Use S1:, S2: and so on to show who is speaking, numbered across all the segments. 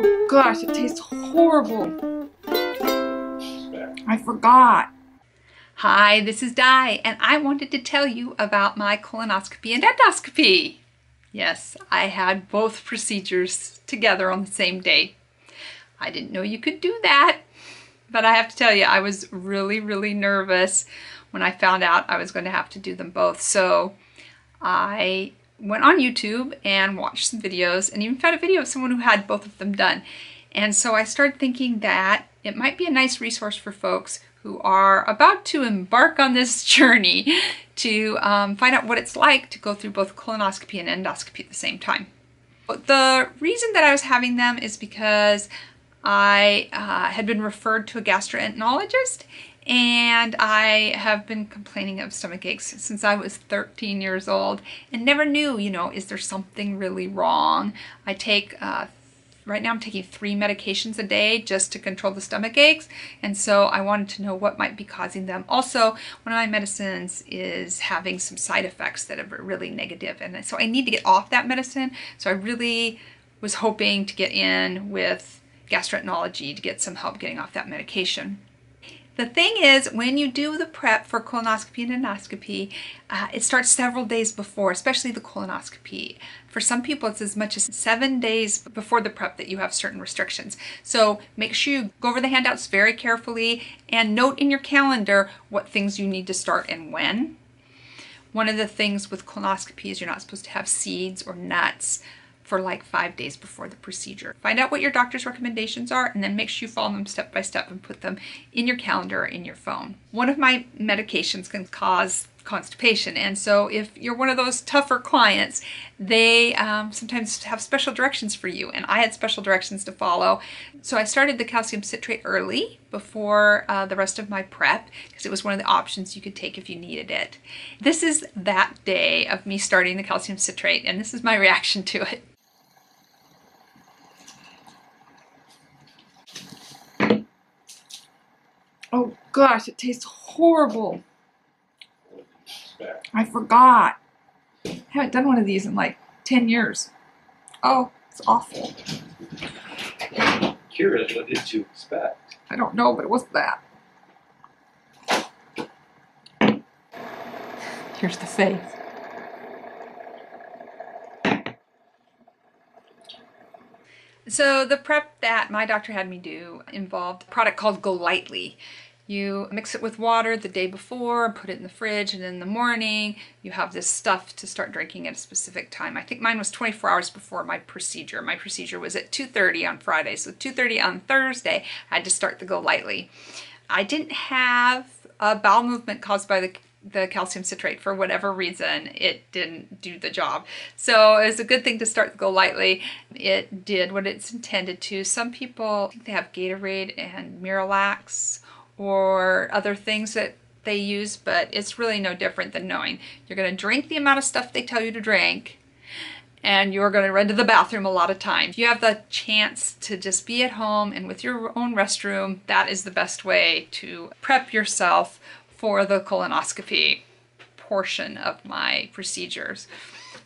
S1: Oh gosh, it tastes horrible. I forgot. Hi, this is Di, and I wanted to tell you about my colonoscopy and endoscopy. Yes, I had both procedures together on the same day. I didn't know you could do that, but I have to tell you, I was really nervous when I found out I was going to have to do them both. So I went on YouTube and watched some videos and even found a video of someone who had both of them done. And so I started thinking that it might be a nice resource for folks who are about to embark on this journey to find out what it's like to go through both colonoscopy and endoscopy at the same time. But the reason that I was having them is because I had been referred to a gastroenterologist, and I have been complaining of stomach aches since I was 13 years old and never knew, is there something really wrong? I take right now I'm taking 3 medications a day just to control the stomach aches, and so I wanted to know what might be causing them. Also, one of my medicines is having some side effects that are really negative, and so I need to get off that medicine. So I really was hoping to get in with gastroenterology to get some help getting off that medication. The thing is, when you do the prep for colonoscopy and endoscopy, it starts several days before, especially the colonoscopy. For some people, it's as much as 7 days before the prep that you have certain restrictions. So make sure you go over the handouts very carefully and note in your calendar what things you need to start and when. One of the things with colonoscopy is you're not supposed to have seeds or nuts for like 5 days before the procedure. Find out what your doctor's recommendations are and then make sure you follow them step by step and put them in your calendar or in your phone. One of my medications can cause constipation, and so if you're one of those tougher clients, they sometimes have special directions for you, and I had special directions to follow. So I started the calcium citrate early before the rest of my prep because it was one of the options you could take if you needed it. This is that day of me starting the calcium citrate, and this is my reaction to it. Oh gosh, it tastes horrible. I forgot. I haven't done one of these in like 10 years. Oh, it's awful.
S2: Curious, what did you expect?
S1: I don't know, but it wasn't that. Here's the face. So the prep that my doctor had me do involved a product called Go Lightly. You mix it with water the day before, put it in the fridge, and in the morning you have this stuff to start drinking at a specific time. I think mine was 24 hours before my procedure. My procedure was at 2:30 on Friday, so 2:30 on Thursday I had to start the Go Lightly. I didn't have a bowel movement caused by the calcium citrate. For whatever reason, it didn't do the job. So it was a good thing to start the Go Lightly. It did what it's intended to. Some people think they have Gatorade and Miralax or other things that they use, but it's really no different than knowing you're going to drink the amount of stuff they tell you to drink, and you're going to run to the bathroom a lot of times. You have the chance to just be at home and with your own restroom. That is the best way to prep yourself for the colonoscopy portion of my procedures.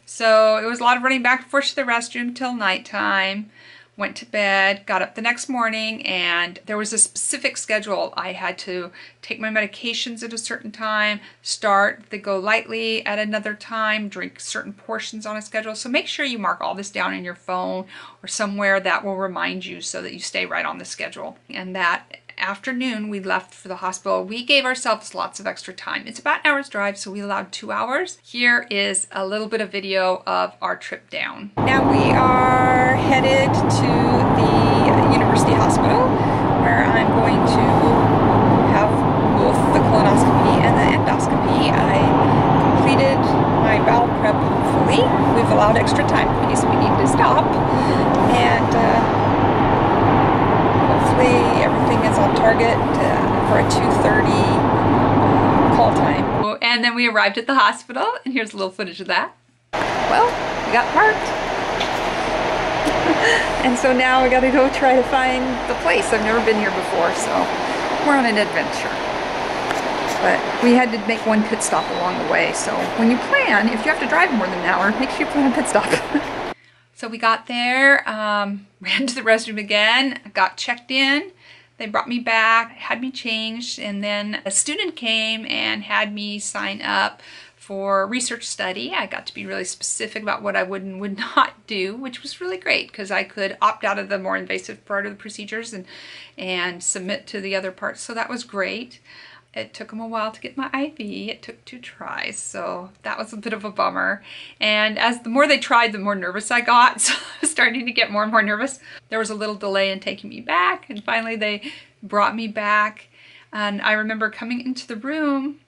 S1: So it was a lot of running back and forth to the restroom till nighttime. Went to bed, got up the next morning, and there was a specific schedule. I had to take my medications at a certain time, start the Go Lightly at another time, drink certain portions on a schedule. So make sure you mark all this down in your phone or somewhere that will remind you so that you stay right on the schedule. And that afternoon we left for the hospital. We gave ourselves lots of extra time. It's about an hour's drive, so we allowed 2 hours. Here is a little bit of video of our trip down. Now we are headed to the University Hospital, where I'm going to have both the colonoscopy and the endoscopy. I completed my bowel prep, hopefully. We've allowed extra time in case we need to stop, and hopefully everything is on target for a 2:30 call time. And then we arrived at the hospital, and here's a little footage of that. Well, we got parked. And so now we gotta go try to find the place. I've never been here before, so we're on an adventure. But we had to make one pit stop along the way, so when you plan, if you have to drive more than an hour, make sure you plan a pit stop. So we got there, ran to the restroom again, got checked in. They brought me back, had me changed, and then a student came and had me sign up for a research study. I got to be really specific about what I would and would not do, which was really great because I could opt out of the more invasive part of the procedures and submit to the other parts. So that was great. It took them a while to get my IV. It took 2 tries, so that was a bit of a bummer. And as the more they tried, the more nervous I got, so I was starting to get more and more nervous. There was a little delay in taking me back, and finally they brought me back. And I remember coming into the room,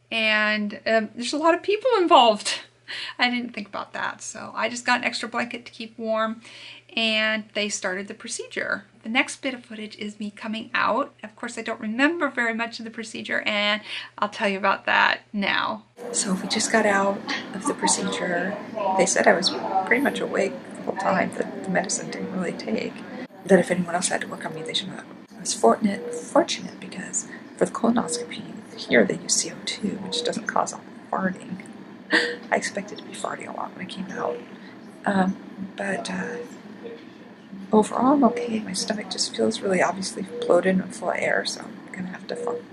S1: and there's a lot of people involved. I didn't think about that, so I just got an extra blanket to keep warm, and they started the procedure. The next bit of footage is me coming out. Of course, I don't remember very much of the procedure, and I'll tell you about that now. So we just got out of the procedure. They said I was pretty much awake the whole time, that the medicine didn't really take. That if anyone else had to work on me, they should not. I was fortunate because for the colonoscopy, here they use CO2, which doesn't cause farting. I expected to be farting a lot when I came out. But overall, I'm okay. My stomach just feels really obviously bloated and full of air, so I'm going to have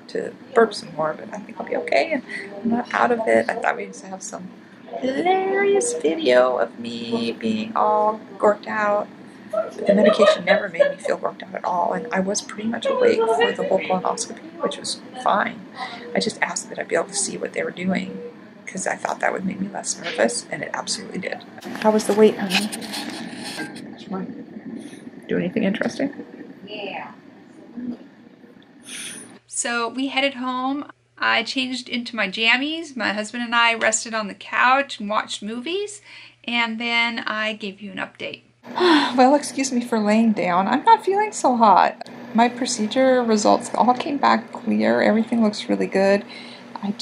S1: to burp some more, but I think I'll be okay, and I'm not out of it. I thought we'd just have some hilarious video of me being all gorked out, but the medication never made me feel gorked out at all, and I was pretty much awake for the whole colonoscopy, which was fine. I just asked that I'd be able to see what they were doing, because I thought that would make me less nervous, and it absolutely did. How was the wait, honey? Do anything interesting? Yeah. So we headed home. I changed into my jammies. My husband and I rested on the couch and watched movies, and then I gave you an update. Well, excuse me for laying down. I'm not feeling so hot. My procedure results all came back clear. Everything looks really good. I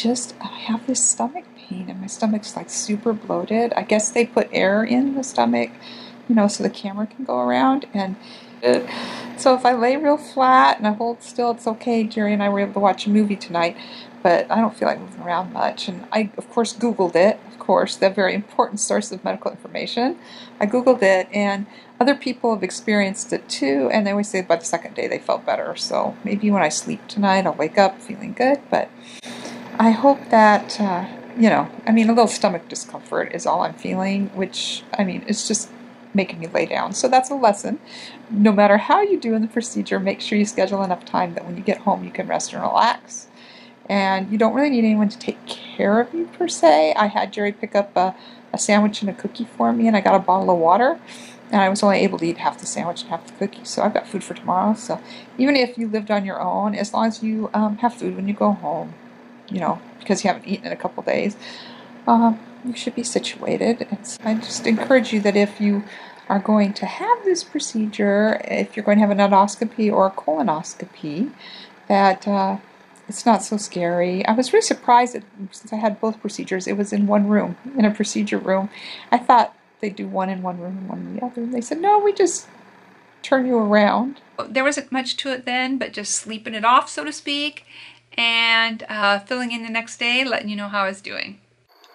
S1: have this stomach pain, and my stomach's like super bloated. I guess they put air in the stomach, you know, so the camera can go around. And so if I lay real flat and I hold still, it's okay. Jerry and I were able to watch a movie tonight, but I don't feel like moving around much. And I, of course, Googled it. Of course, the very important source of medical information. I Googled it, and other people have experienced it too, and they always say by the second day they felt better. So maybe when I sleep tonight, I'll wake up feeling good, but I hope that, you know, I mean, a little stomach discomfort is all I'm feeling, which, I mean, it's just making me lay down. So that's a lesson. No matter how you do in the procedure, make sure you schedule enough time that when you get home you can rest and relax. And you don't really need anyone to take care of you per se. I had Jerry pick up a sandwich and a cookie for me, and I got a bottle of water. And I was only able to eat half the sandwich and half the cookie, so I've got food for tomorrow. So even if you lived on your own, as long as you have food when you go home, you know, because you haven't eaten in a couple days, you should be situated. I just encourage you that if you are going to have this procedure, if you're going to have an endoscopy or a colonoscopy, that it's not so scary. I was really surprised that since I had both procedures, it was in one room, in a procedure room. I thought they'd do one in one room and one in the other, and they said, no, we just turn you around. There wasn't much to it then, but just sleeping it off, so to speak, and filling in the next day, letting you know how I was doing.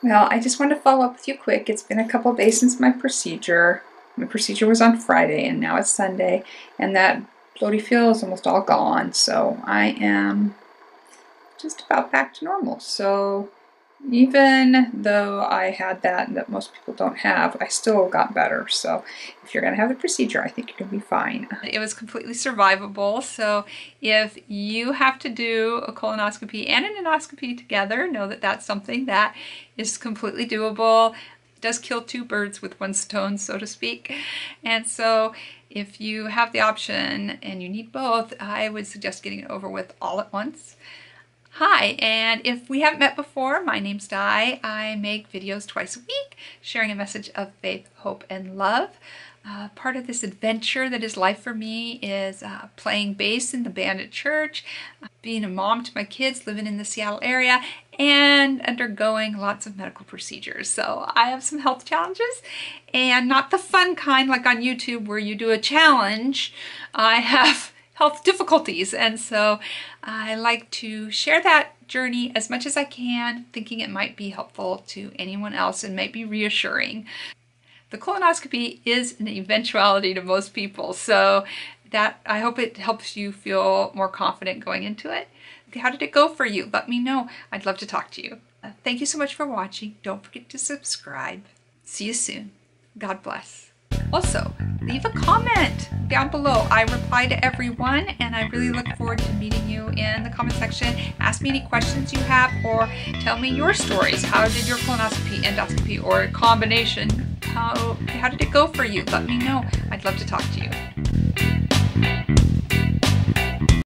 S1: Well, I just wanted to follow up with you quick. It's been a couple days since my procedure. My procedure was on Friday, and now it's Sunday, and that bloaty feel is almost all gone, so I am just about back to normal. So even though I had that most people don't have, I still got better. So if you're going to have the procedure, I think you're going to be fine. It was completely survivable. So if you have to do a colonoscopy and an endoscopy together, know that that's something that is completely doable. It does kill 2 birds with 1 stone, so to speak. And so if you have the option and you need both, I would suggest getting it over with all at once. Hi, and if we haven't met before, my name's Di. I make videos twice a week, sharing a message of faith, hope, and love. Part of this adventure that is life for me is playing bass in the band at church, being a mom to my kids, living in the Seattle area, and undergoing lots of medical procedures. So I have some health challenges, and not the fun kind like on YouTube where you do a challenge. I have health difficulties, and so I like to share that journey as much as I can, thinking it might be helpful to anyone else and might be reassuring. The colonoscopy is an eventuality to most people, so that I hope it helps you feel more confident going into it. How did it go for you? Let me know. I'd love to talk to you. Thank you so much for watching. Don't forget to subscribe. See you soon. God bless. Also, leave a comment down below. I reply to everyone, and I really look forward to meeting you in the comment section. Ask me any questions you have, or tell me your stories. How did your colonoscopy, endoscopy, or a combination, how did it go for you? Let me know. I'd love to talk to you.